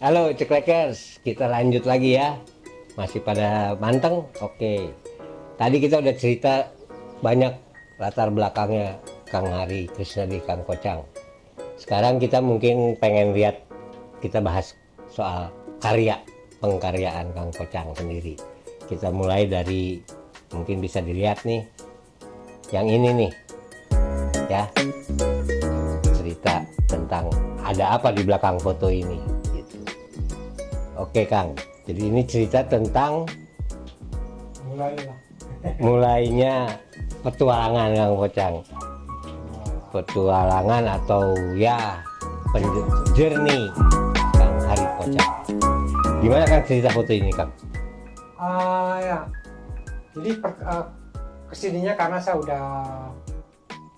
Halo Ceklekers, kita lanjut lagi ya. Masih pada manteng? Oke. Tadi kita udah cerita banyak latar belakangnya Kang Hari Krisnadi, Kang Kocang. Sekarang kita mungkin pengen lihat, kita bahas soal karya, pengkaryaan Kang Kocang sendiri. Kita mulai dari, mungkin bisa dilihat nih, yang ini nih, ya. Cerita tentang ada apa di belakang foto ini. Oke Kang, jadi ini cerita tentang mulainya petualangan Kang Kocang. Petualangan atau ya journey Kang Hari Kocang. Gimana Kang cerita foto ini Kang? Ya, jadi kesininya karena saya udah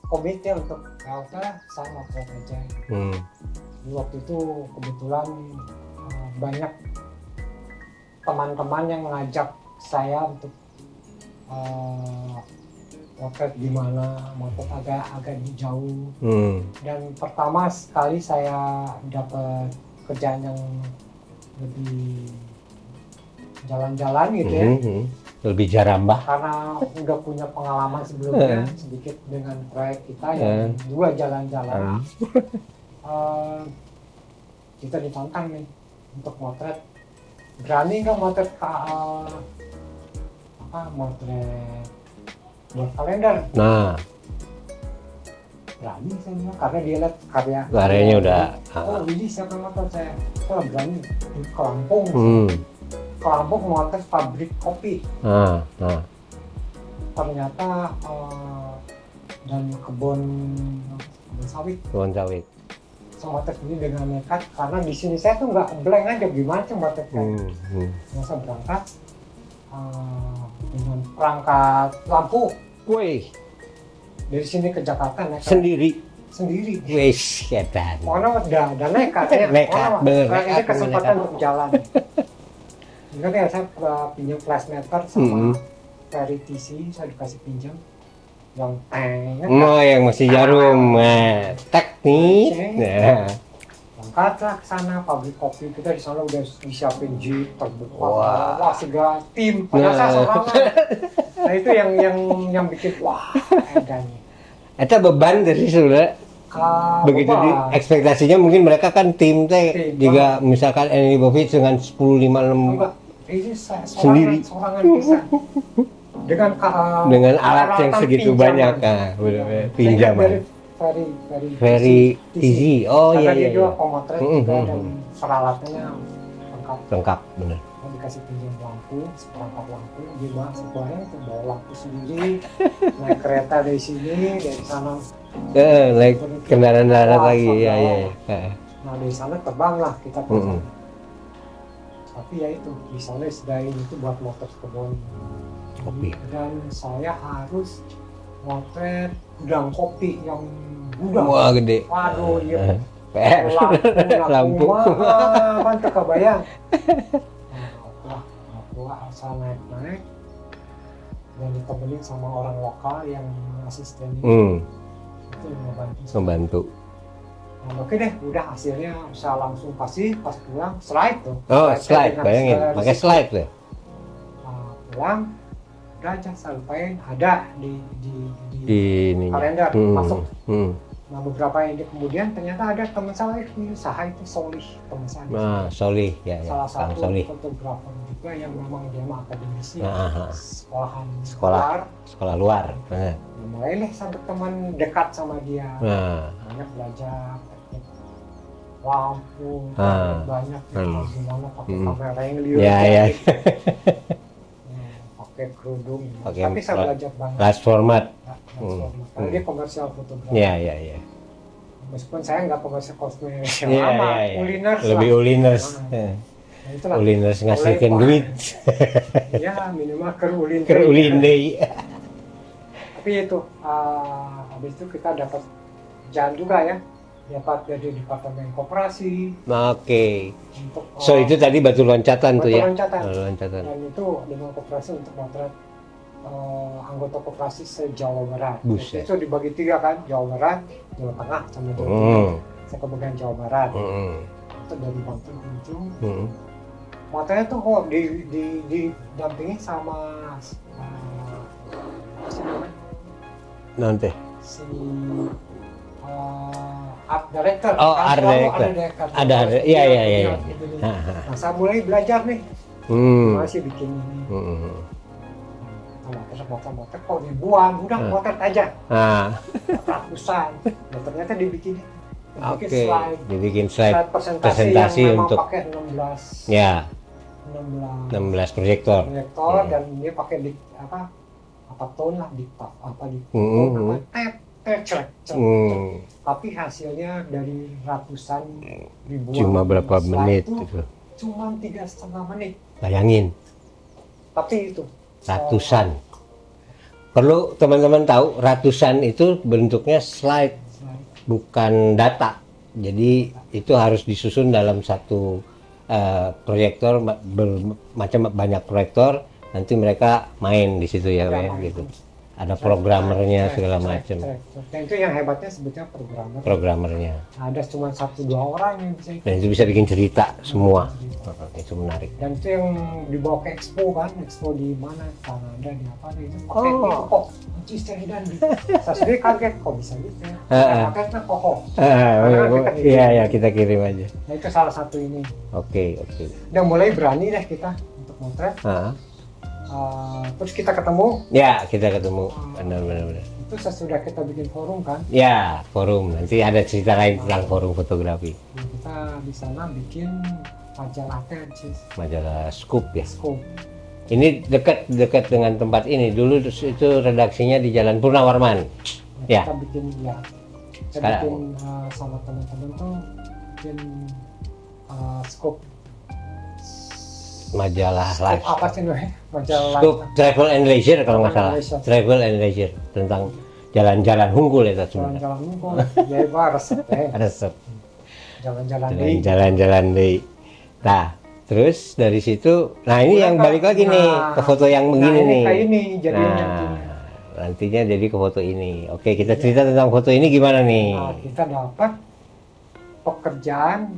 komit ya untuk saya mau buat aja. Di waktu itu kebetulan banyak teman-teman yang mengajak saya untuk potret di mana, potret agak jauh. Dan pertama sekali saya dapat kerjaan yang lebih jalan-jalan gitu ya. Lebih jarambah. Karena udah punya pengalaman sebelumnya sedikit dengan proyek kita yang juga jalan-jalan. Kita ditantang nih untuk motret. Berani nggak motret motret buat kalender? Nah, berani saya bilang, karena dia lihat karyanya udah. Oh ini siapa motret saya? Oh berani di Lampung. Lampung motret pabrik kopi. Ternyata dan kebun sawit. Kebun sawit. Motret ini dengan nekat karena di sini saya tuh nggak blank aja gimana sih motret kan. Masa berangkat dengan perangkat lampu. Wih, Dari sini ke Jakarta nekat. sendiri. Wis, Ketan. Mana udah nekat ya. Nekat, bener, Ini nekat, kesempatan nekat. untuk jalan. Ingat ya saya pinjam flash meter sama Ferry TC, saya dikasih pinjam yang Yang masih jarum, teknik. Nah, berangkatlah ke sana pabrik kopi. Kita di sana udah disiapin jeep terbuka, Wah. segala tim. Padahal saya seorang. Nah itu yang bikin edannya. itu beban dari sudah. Begitu ekspektasinya mungkin mereka kan tim teh juga misalkan Andy Bovic dengan 10-5 Enggak, ini saya sendiri. sorangan bisa. Dengan alat yang segitu banyak, pinjaman. Very easy. Oh iya dia iya. juga pemotret juga dan peralatannya Lengkap bener. Dikasih pinjam lampu, seperangkat lampu, dia semuanya bawa lampu sendiri, naik kereta dari sini, dari sana. Naik kendaraan darat lagi, ya. Nah dari sana terbanglah kita ke sana. Tapi ya itu, misalnya sedain itu buat motret kebun kopi. Dan saya harus motret gudang kopi yang gudang. Wah gede. Waduh, iya. PR. Lampu. Kan terkebayang. Wah, asal naik dan ditemenin sama orang lokal yang asisten itu Membantu. Nah, oke deh, udah hasilnya bisa langsung pas pulang slide tuh. Slide, bayangin, pakai slide deh. Pulang, udah aja sampaikan ada di kalender masuk. Nah beberapa yang kemudian ternyata ada teman saya punya usaha itu Solih, teman saya. Solih ya. Salah satu Solih. fotografer juga yang memang dia mah akademisi, sekolah luar. Mulailah sampai teman dekat sama dia, banyak belajar teknik lampu, banyak gimana pakai kamera yang lihat, pakai kerudung. Tapi saya belajar banget. Flash format. Karena dia komersial fotografi. Iya. Meskipun saya nggak komersial komersial uliners lebih lah. Uliners. Nah, uliners ngasihkan duit. Ya minimal ke ulin deh. Tapi itu habis itu kita dapat jalan juga ya, dapat dari departemen koperasi. Oke. So itu tadi batu loncatan tuh ya. Loncatan. Dan itu dengan koperasi untuk motret anggota koperasi se-Jawa Barat. Itu dibagi 3 kan, Jawa Barat, Jawa Tengah, sama Jawa Timur. Saya kebagian Jawa Barat. Itu foto dari Banten ke ujung. Hmm. Motornya tuh didampingi sama apa sih namanya? Nanti. Si art director. Oh, Kan art selalu director. Ada Iya. Nah, saya mulai belajar nih. Masih bikin ini. Motor kok ribuan, udah motor aja. Ratusan. Nah, ternyata dibikin slide. Dibikin slide presentasi yang untuk pakai 16 ya 16 proyektor. Dan dia pakai apa tone lah tapi hasilnya dari ratusan ribuan Cuma berapa menit itu gitu. Cuma 3,5 menit. Bayangin. Tapi itu Ratusan. Perlu teman-teman tahu, ratusan itu bentuknya slide, bukan data. Jadi itu harus disusun dalam satu proyektor, macam banyak proyektor. Nanti mereka main di situ ya, gitu. Ada programmernya segala macam. Dan itu yang hebatnya sebetulnya Programmernya. Ada cuma 1-2 orang yang bisa. Dan itu bisa bikin cerita semua. Itu menarik. Dan itu yang dibawa ke expo kan, expo di mana? Kanada di apa itu pakai itu kok kunci Sheridan. Saya sendiri kaget kok bisa gitu ya. Paketnya kokoh. Iya, kita kirim aja. Nah itu salah satu ini. Oke. Udah mulai berani deh kita untuk motret. Terus kita ketemu. Ya, kita ketemu. Benar. Itu sesudah kita bikin forum kan? Ya, forum. Nanti ada cerita lain tentang forum fotografi. Nah, kita di sana bikin majalah Majalah Scoop ya. Scoop. Ini dekat dengan tempat ini. Dulu itu redaksinya di Jalan Purnawarman. Nah, Ya. Kita bikin sama teman-teman tuh bikin Scoop. Majalah live. Apa sih namanya? Majalah Scoop Travel and Leisure kalau nggak salah. Leisure. Travel and Leisure tentang jalan-jalan unggul itu sebenarnya. Jalan-jalan unggul. Ya itu resep. Resep. Jalan-jalan deh. Nah, terus dari situ, nah ini yang balik lagi nih ke foto yang begini nih. Kayak ini jadinya nantinya jadi ke foto ini. Oke, kita cerita tentang foto ini gimana nih? Nah, kita dapat pekerjaan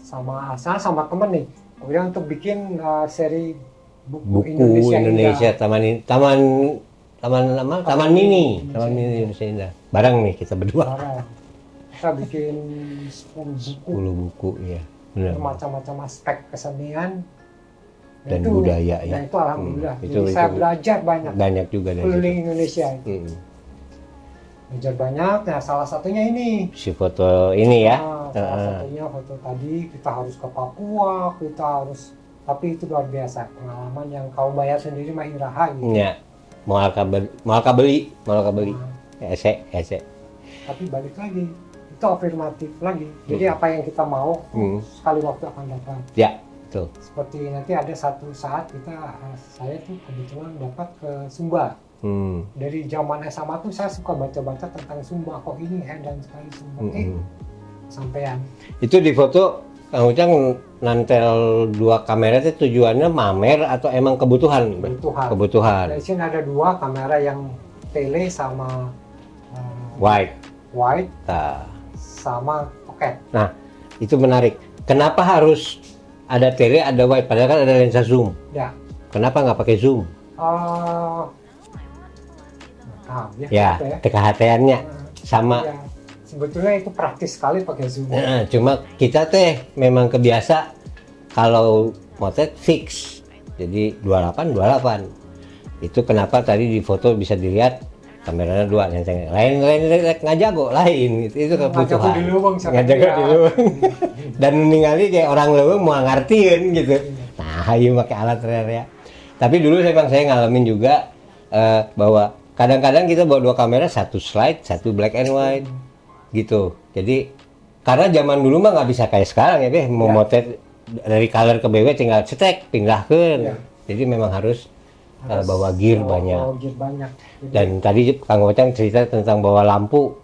sama Asa sama temen nih. Kemudian untuk bikin seri buku Indonesia Taman Mini Indonesia Indah. Bareng nih kita berdua. Kita bikin 10 buku ya. Benar. Macam-macam aspek kesenian dan budaya ya. Nah itu alhamdulillah. Itu saya belajar banyak juga dari keliling Indonesia. Belajar banyak. Nah salah satunya ini. Si foto ini ya. Salah satunya foto tadi kita harus ke Papua, tapi itu luar biasa pengalaman yang kalau bayar sendiri mah iraha gitu. Ya. Mau beli. Ese. Tapi balik lagi itu afirmatif lagi. Jadi apa yang kita mau sekali waktu akan datang. Ya, betul. Seperti nanti ada satu saat saya tuh kebetulan dapat ke Sumba. Dari zaman SMA tuh saya suka baca-baca tentang Sumba, kok ini dan sekali Sumba. Sampean. Itu di foto Kang Ucang nantel 2 kamera itu tujuannya mamer atau emang kebutuhan? Kebutuhan. Di sini ada 2 kamera yang tele sama wide sama pocket. Nah, itu menarik. Kenapa harus ada tele, ada wide? Padahal kan ada lensa zoom. Ya. Kenapa nggak pakai zoom? TKHT-nya sama. Ya. Sebetulnya itu praktis sekali pakai zoom. Nah, cuma kita memang kebiasa kalau motret fix. Jadi 28. Itu kenapa tadi di foto bisa dilihat kameranya 2 yang lain nggak jago lain itu kebutuhan. Nggak jago di leuweung. Dan ningali kayak orang leuweung mau ngartiin gitu. Nah, iya pakai alat ya. Tapi dulu saya ngalamin juga bahwa kadang-kadang kita bawa 2 kamera, 1 slide, 1 black and white. Gitu. Jadi karena zaman dulu mah nggak bisa kayak sekarang ya, mau motret dari color ke BW tinggal cetek pindahkan. Jadi memang harus bawa gear banyak. Dan tadi Kang Ucang cerita tentang bawa lampu.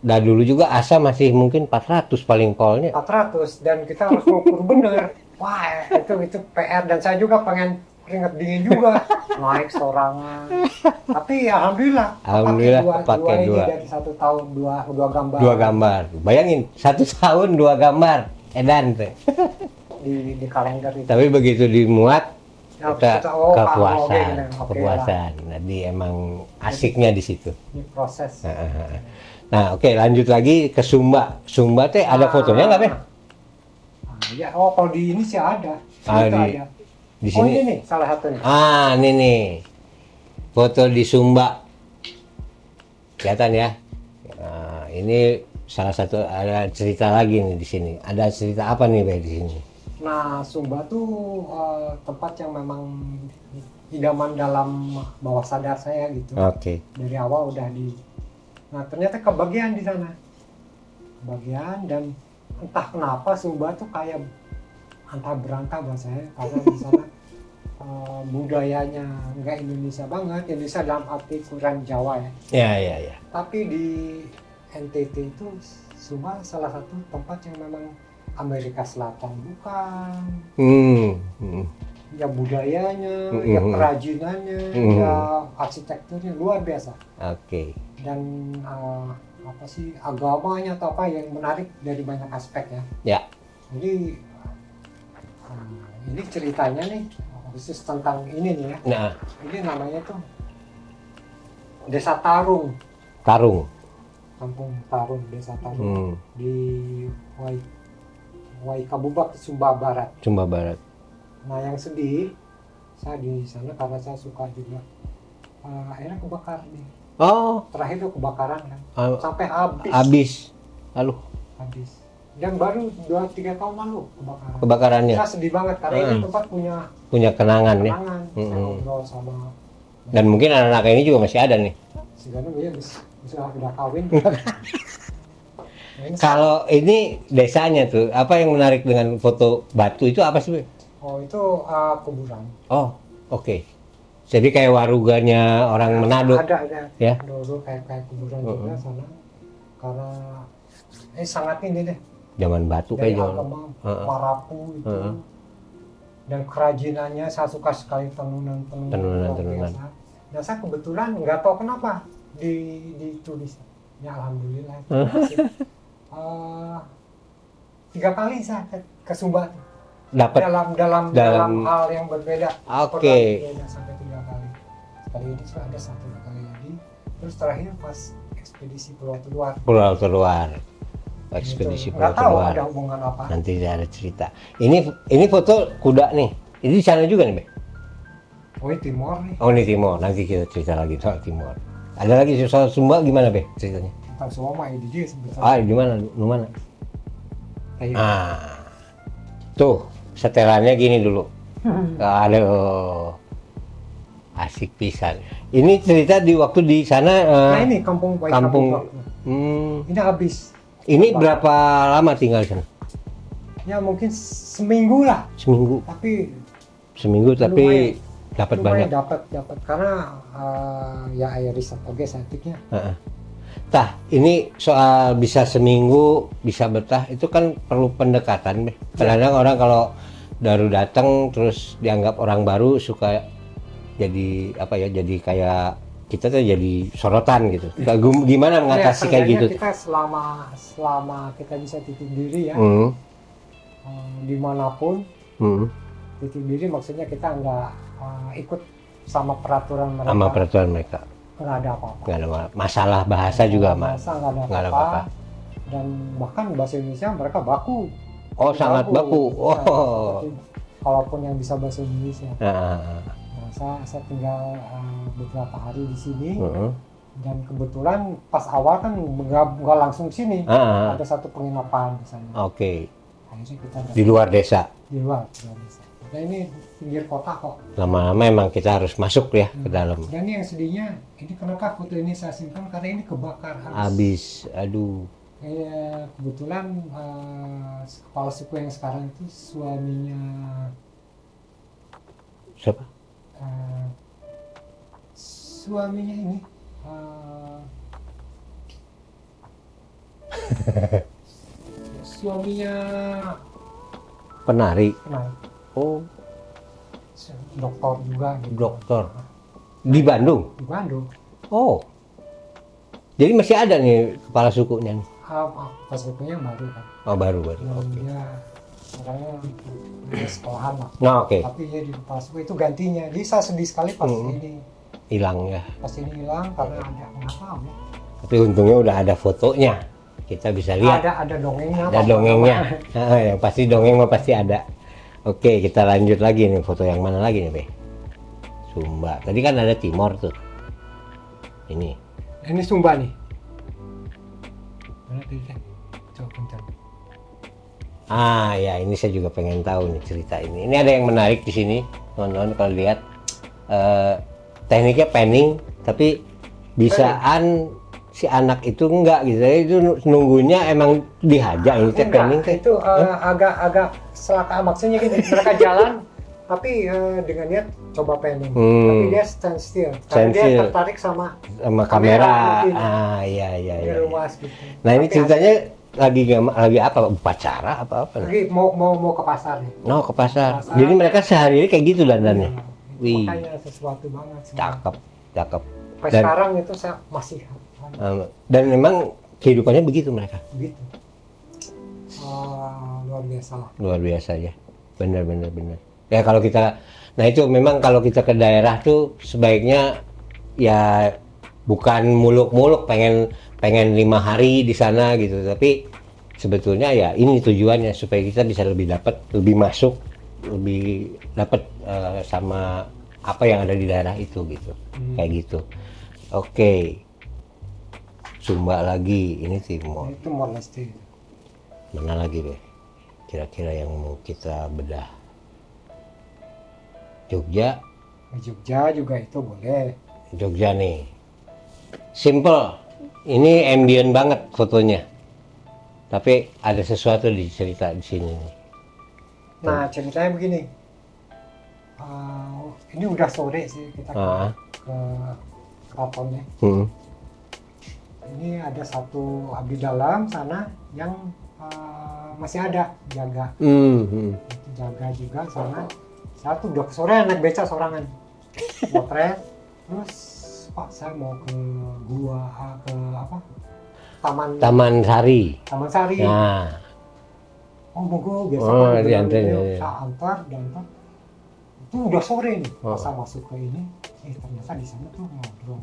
Dan dulu juga ASA masih mungkin 400 paling polnya. 400 dan kita harus ngukur bener. Wah, itu PR dan saya juga pengen keringat dingin juga naik sorangan. Tapi alhamdulillah pakai 2 dari 1 tahun 2 gambar. 2 gambar. Bayangin 1 tahun 2 gambar. edan tuh. di kalender itu. Tapi begitu dimuat Ya, kita oh, kepuasan, gitu. Oke kepuasan. Jadi emang asiknya di situ. Ini proses. Nah, oke, lanjut lagi ke Sumba. Sumba teh ada fotonya nggak, Beh? Ya, kalau di ini sih ada. Di ada. Di Oh, sini. ini nih salah satunya. Ini nih. Foto di Sumba. Kelihatan ya? Nah, ini salah satu, ada cerita lagi nih di sini. Ada cerita apa nih, Beh, di sini? Nah, Sumba tuh tempat yang memang idaman dalam bawah sadar saya gitu. Oke. Dari awal udah Nah, ternyata kebagian di sana. Kebagian, dan entah kenapa Sumba tuh kayak antah berantah buat saya, karena di sana budayanya nggak Indonesia banget. Indonesia dalam arti kurang Jawa ya. Ya. Tapi di NTT itu Sumba salah satu tempat yang memang Amerika Selatan bukan. Ya budayanya, ya kerajinannya, ya arsitekturnya luar biasa. Oke. Dan apa sih, agamanya atau apa yang menarik dari banyak aspek ya. Ya. Jadi ini ceritanya nih khusus tentang ini nih ya. Nah, Ini namanya tuh Desa Tarung, Tarung. Kampung Tarung, Desa Tarung di Waikabubak, Sumba Barat. Sumba Barat. Nah, yang sedih, saya di sana karena saya suka juga. Akhirnya kebakar nih. Oh, Terakhir tuh kebakaran kan. Sampai habis. habis. Lalu Habis. Dan baru 2-3 tahun lalu kebakaran. kebakarannya. Saya sedih banget karena ini tempat punya Kenangan ya. kenangan. Saya ngobrol sama Dan mungkin anak-anak ini juga masih ada nih. si Ganu, ya bisa udah kawin. Nah, ini Kalau ini desanya tuh, apa yang menarik dengan foto batu itu apa sih, Be? itu kuburan. Oh, oke. Jadi kayak waruganya orang Manado. Ada. Ya. Dulu kayak kuburan juga sana. Karena sangat ini deh. Zaman batu Dari kayak zaman. agama Marapu itu. Dan kerajinannya saya suka sekali tenunan. Nah, saya kebetulan nggak tahu kenapa ditulis. Ya alhamdulillah. 3 kali saya ke Sumba Dapat. dalam hal yang berbeda. Oke. Berbeda sampai 3 kali. Sekali ini sudah ada 1 kali lagi. Terus terakhir pas ekspedisi Pulau Terluar. Pulau Terluar. Ekspedisi Gitu. Pulau Nggak tahu Terluar. ada hubungan apa. Nanti ada cerita. Ini foto kuda nih. Ini di sana juga nih, Be? Oh, ini Timor nih. Oh, ini Timor. Nanti kita cerita lagi soal Timor. Ada lagi soal Sumba gimana, Be, ceritanya? Tentang semua mah ini dia sebetulnya. Di mana? Lu mana? Kayak Tuh, setelannya gini dulu. Aduh. Asik pisan. Ini cerita di waktu di sana. Nah, ini kampung Kampung. Ini habis. Ini berapa lama tinggal di sana? Ya mungkin seminggu lah. Seminggu. Tapi Tapi dapat banyak. Dapat karena ya air riset oke satiknya. Tah, ini soal bisa seminggu bisa betah itu kan perlu pendekatan, Be. Kadang-kadang orang kalau baru datang terus dianggap orang baru suka jadi apa ya, jadi kayak kita tuh jadi sorotan gitu. Gimana mengatasi kayak gitu? Kita selama kita bisa titip diri ya, dimanapun titip diri, maksudnya kita nggak ikut sama peraturan mereka. Sama peraturan mereka. Nggak ada apa-apa. Nggak ada bahasa bahasa juga, Mas. Nggak ada apa-apa. Dan bahkan bahasa Indonesia mereka baku. Oh, sangat baku. Kalaupun yang bisa bahasa Indonesia. Saya tinggal beberapa hari di sini, dan kebetulan pas awal kan nggak langsung sini, ada satu penginapan di sana. Oke. Akhirnya kita Di luar desa. Di luar desa. Nah, ini pinggir kota kok. Lama-lama memang kita harus masuk ya ke dalam. Dan yang sedihnya, ini kenapa foto ini saya simpan, karena ini kebakar habis. Aduh. Kebetulan kepala suku yang sekarang itu suaminya. Siapa? Suaminya ini suaminya penari. Oh, dokter juga gitu. Dokter di Bandung. Di Bandung. Oh, jadi masih ada nih kepala sukunya nih. Facebooknya baru kan. Oh baru. Yang Oke. dia orangnya udah sekolahan lah. Nah oke. Tapi dia di Facebook itu gantinya. Jadi saya sedih sekali pas ini Hilang ya. hilang karena ada nggak tahu ya. Tapi untungnya udah ada fotonya. Kita bisa lihat. Ada dongengnya. Ada dongengnya. Nah, yang pasti dongeng mah pasti ada. Oke, kita lanjut lagi nih. Foto yang mana lagi nih, Be? Sumba. Tadi kan ada Timor tuh. Ini. Ini Sumba nih. Mana tadi? Coba bentar. Ah, ya ini saya juga pengen tahu nih cerita ini. Ini ada yang menarik di sini, teman-teman kalau lihat tekniknya panning, tapi bisaan si anak itu enggak gitu. Itu nunggunya emang dihajar ini teh panning teh. Itu agak selaka maksudnya gini, mereka jalan tapi dengan niat coba panning. Tapi dia stand still. Karena dia tertarik sama kamera. mungkin. Iya. Dia luas gitu. Nah, ini Tapi ceritanya lagi apa? Upacara apa? lagi mau ke pasar nih. No, ke pasar. Jadi mereka sehari-hari kayak gitu dandannya. Wih. Makanya sesuatu banget. Cakep. Sampai sekarang itu saya masih dan memang kehidupannya begitu mereka. begitu. Luar biasa lah. Luar biasa ya. Benar. Ya kalau kita, nah itu memang kalau kita ke daerah tuh sebaiknya ya bukan muluk-muluk pengen 5 hari di sana gitu, tapi sebetulnya ya ini tujuannya supaya kita bisa lebih masuk, lebih dapat sama apa yang ada di daerah itu gitu. Kayak gitu. Oke. Sumba lagi, ini Timor. Itu Timor Leste. Mana lagi, Be? Kira-kira yang mau kita bedah? Jogja. Jogja juga itu boleh. Jogja nih. Simple. Ini ambient banget fotonya. Tapi ada sesuatu di cerita di sini nih. Nah, ceritanya begini. Ini udah sore sih kita ke keratonnya. Ini ada satu abdi dalam sana yang masih ada jaga. Jaga juga sana. Satu udah kesorean naik beca sorangan. Motret. Terus Pak saya mau ke gua ke apa? Taman Sari. Taman Sari. Nah. Oh monggo biasa dianterin. saya antar dan itu udah sore nih. Pas saya masuk ke ini, ternyata di sana tuh ngobrol.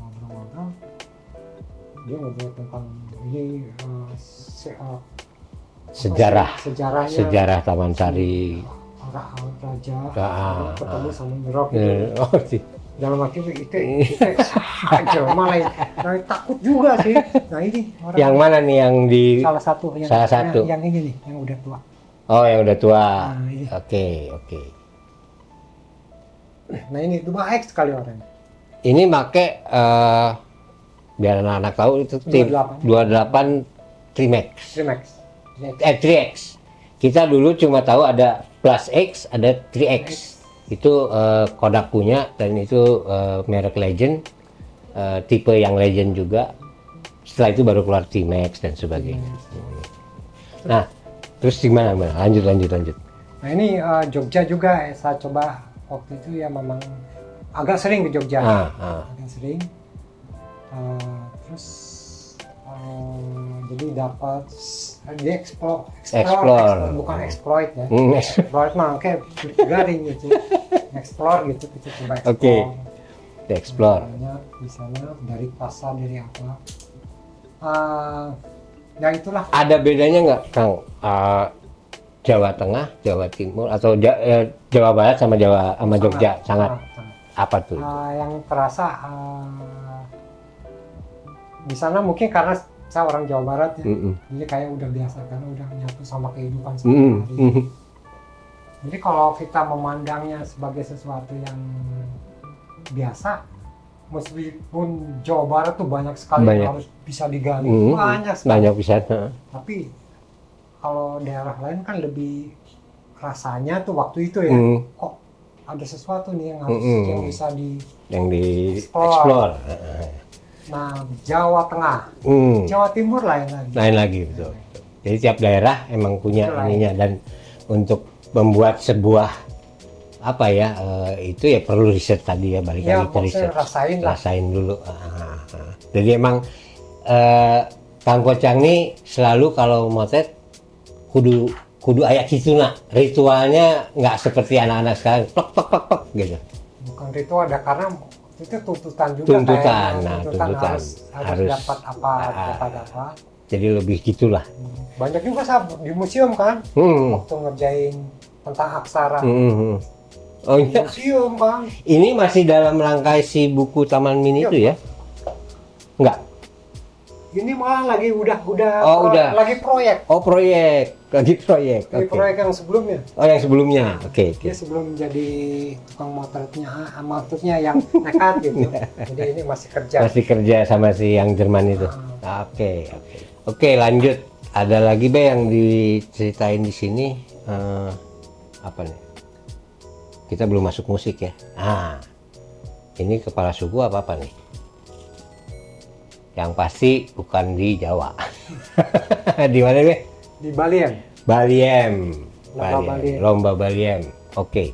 Dia ngobrol tentang ini sejarah Taman Sari. Raja ketemu sama Nyerok gitu. Dalam arti itu jelema lain. Nah, takut juga sih. Nah ini orang yang mana nih yang di salah satu yang ini nih yang udah tua. Oh yang udah tua. Nah, Oke. Nah ini itu baik sekali orangnya. Ini make biar anak-anak tahu itu 28 Trimax. 3X. Kita dulu cuma tahu ada Plus X, ada 3X. Itu Kodak punya dan itu merek Legend, tipe yang Legend juga. Setelah itu baru keluar T-Max dan sebagainya. Nah, terus gimana? Lanjut. Nah ini Jogja juga saya coba waktu itu ya memang agak sering ke Jogja. Agak sering. Terus jadi dapat dia explore bukan exploit ya. Exploit mah kayak garing gitu. Explore gitu kita coba explore. Oke. Explore. Di sana dari pasar dari apa. Ya itulah. Ada bedanya nggak, Kang? Jawa Tengah, Jawa Timur atau Jawa Barat sama Jogja sangat. Apa tuh? Yang terasa di sana mungkin karena saya orang Jawa Barat ya, jadi kayak udah biasa karena udah menyatu sama kehidupan sehari-hari. Jadi kalau kita memandangnya sebagai sesuatu yang biasa, meskipun Jawa Barat tuh banyak sekali yang harus bisa digali, banyak sekali. Banyak bisa. Tapi kalau daerah lain kan lebih rasanya tuh waktu itu ya, kok ada sesuatu nih yang harus yang bisa di explore. Nah, Jawa Tengah, Jawa Timur lain lagi. Betul. Jadi tiap daerah emang punya ininya dan untuk membuat sebuah apa ya itu ya perlu riset tadi ya balik lagi ke riset. Rasain dulu. Jadi emang Kang Kocang nih selalu kalau motret kudu aya kituna. Ritualnya nggak seperti anak-anak sekarang plek gitu. Bukan ritual ada, karena itu tuntutan juga. Tuntutan, kayaknya. nah tuntutan harus dapat apa, dapat apa. Jadi lebih gitulah. Banyak juga di museum kan, waktu ngerjain tentang aksara. Oh iya. Museum kan. Ini masih dalam rangkai si buku Taman Mini itu ya? Enggak. Ini malah lagi udah lagi proyek. Oh proyek, lagi proyek. Lagi proyek yang sebelumnya. Oh yang sebelumnya, oke. Dia sebelum jadi tukang motretnya, maksudnya yang nekat gitu. Jadi ini masih kerja. Masih kerja sama si yang Jerman itu. Oke, lanjut. Ada lagi Be yang diceritain di sini. Apa nih? Kita belum masuk musik ya. Ini kepala suku apa nih? Yang pasti bukan di Jawa. Di mana Be? Di Baliem. Lomba Baliem. Oke.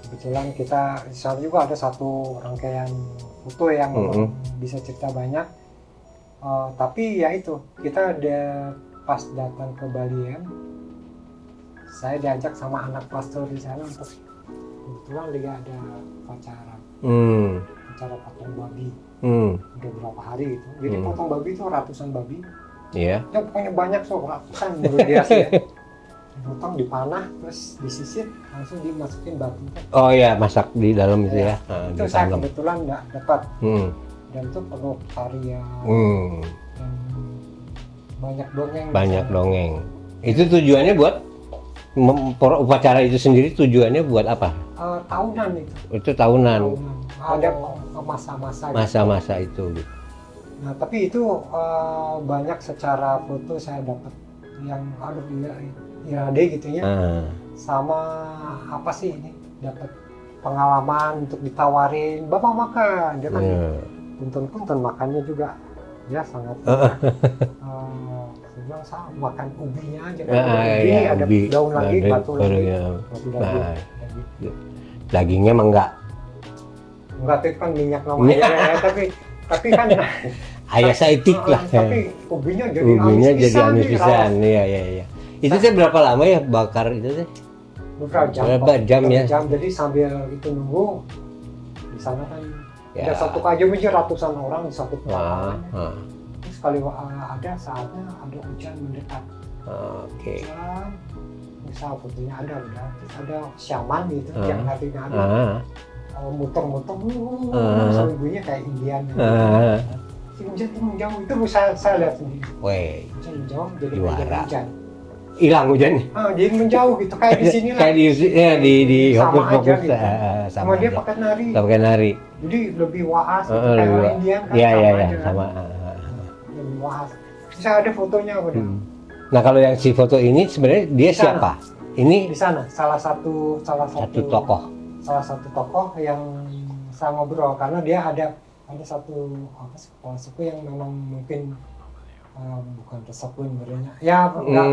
Kebetulan kita di sana juga ada satu rangkaian foto yang bisa cerita banyak. Tapi ya itu, kita ada pas datang ke Baliem, saya diajak sama anak pastor di sana untuk kebetulan lagi ada upacara potong babi. Udah berapa hari gitu. Jadi potong babi itu ratusan babi. Iya. Ya pokoknya banyak, ratusan menurut dia sih. Potong, dipanah, terus disisir, langsung dimasukin batu. Oh iya, masak di dalam itu ya. Itu saya kebetulan nggak dapat. Dan itu penuh tarian. Dan banyak dongeng. Itu tujuannya buat upacara itu sendiri, tujuannya buat apa? Tahunan itu. Itu tahunan. Ada masa-masa itu gitu. Nah, tapi itu banyak secara foto saya dapat yang irade gitu ya. Sama apa sih ini? Dapat pengalaman untuk ditawarin, Bapak makan. Dia kan punten makannya juga ya sangat saya makan ubinya aja, ada ubi, daun lagi, batu lagi. Dagingnya emang enggak itu kan minyak namanya ya, tapi kan ayah saitik lah. Tapi ubinya jadi amis pisan. Iya. Itu teh berapa lama ya bakar itu teh? Berapa jam ya? Jadi sambil itu nunggu di sana kan ada satu kajum aja ratusan orang di satu tempat. Terus kalau ada saatnya ada hujan mendekat. Hujan, misal fotonya ada udah, terus ada syaman gitu yang nari-nari, muter-muter, sambil bunyinya kayak Indian. Si hujan tuh menjauh, itu saya lihat sendiri. Hujan menjauh jadi hujan. Hilang hujannya. Jadi menjauh gitu, kayak di sini lah. Kayak di fokus gitu. Sama dia pakai nari. Jadi lebih waas gitu, kayak orang Indian kan. Iya, sama. Lebih waas. Saya ada fotonya udah. Nah kalau yang si foto ini sebenarnya dia siapa? Ini di sana salah satu tokoh. Salah satu tokoh yang saya ngobrol, karena dia ada satu kepala suku yang memang mungkin bukan resep pun berenya. Ya enggak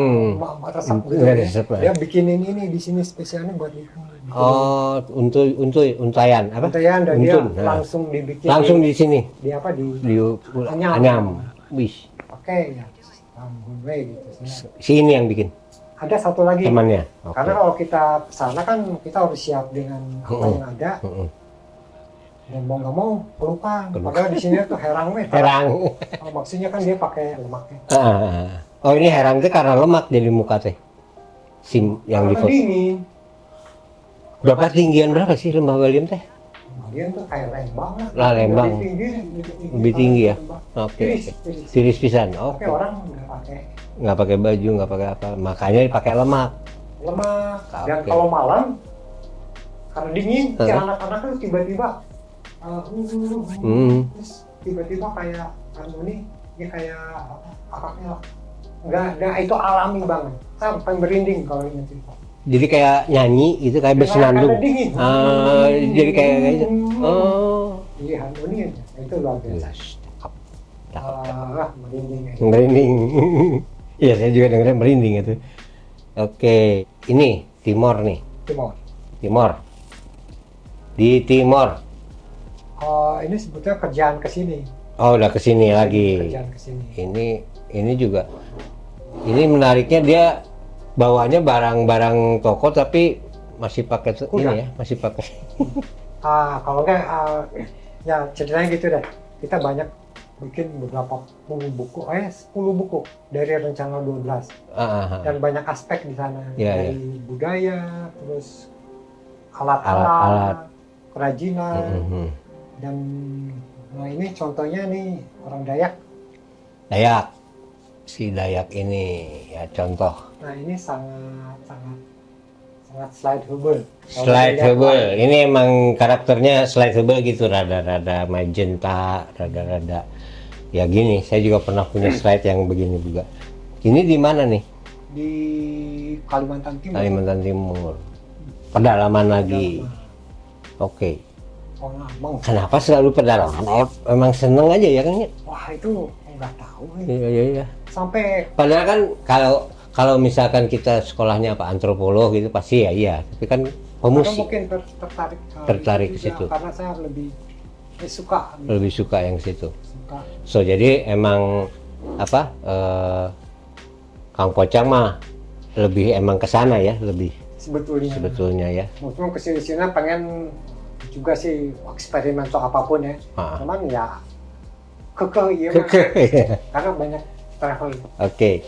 resep gitu. Dia bikinin ini di sini spesialnya buat itu. Untayan apa? Untayan, dan dia langsung dibikin. Langsung di sini. Di apa di Anyam. Wis. Oke ya. Gitu. Si ini yang bikin. Ada satu lagi temannya. Karena kalau kita kesana kan kita harus siap dengan apa yang ada. Dan mau nggak mau pelukan. Padahal di sini tuh herang. Maksudnya kan dia pakai lemaknya. Oh ini herang itu karena lemak jadi muka teh. Yang di foto. Dingin. Berapa tinggian berapa sih Lembah Baliem teh? Dia tuh kayak Lembang lah. Lembang. Lebih tinggi ya. Oke. Tiris pisan. Tapi orang nggak pakai baju, nggak pakai apa. Makanya dipakai lemak. Dan kalau malam karena dingin, anak-anak tuh tiba-tiba terus tiba-tiba kayak ini dia kayak akaknya nggak itu alami banget sampai merinding kalau ini cerita. Jadi kayak nyanyi itu kayak bersenandung. Jadi kayak gitu. Iya, harmoni itu luar biasa. Merinding. Iya, saya juga dengarnya merinding itu. Oke, ini Timor nih. Timor. Di Timor. Ini sebetulnya kerjaan kesini. Oh, udah kesini lagi. Kerjaan kesini. Ini ini juga. Ini menariknya dia bawanya barang-barang toko tapi masih pakai ini ya, masih pakai. Kalau enggak ya ceritanya gitu deh. Kita banyak bikin beberapa buku, 10 buku dari rencana 12. Dan banyak aspek di sana dari budaya, terus alat-alat, kerajinan. Dan nah ini contohnya nih orang Dayak. Si Dayak ini ya contoh. Nah ini sangat slidable. Ini emang karakternya slidable gitu, rada-rada magenta, rada-rada ya gini. Saya juga pernah punya slide yang begini juga. Ini di mana nih? Di Kalimantan Timur. Kalimantan Timur. Pedalaman lagi. Oke. Kenapa selalu pedalaman? Emang seneng aja ya kan? Wah itu nggak tahu. Iya. Sampai padahal kan kalau misalkan kita sekolahnya apa antropolog gitu pasti ya iya, tapi kan pemusik mungkin tertarik ke situ karena saya lebih suka yang situ. So jadi emang apa Kang Kocang mah lebih emang ke sana ya, lebih sebetulnya ya. Mungkin kesini pengen juga sih eksperimen atau apapun ya. Cuman ya kekeh karena banyak travel. Oke.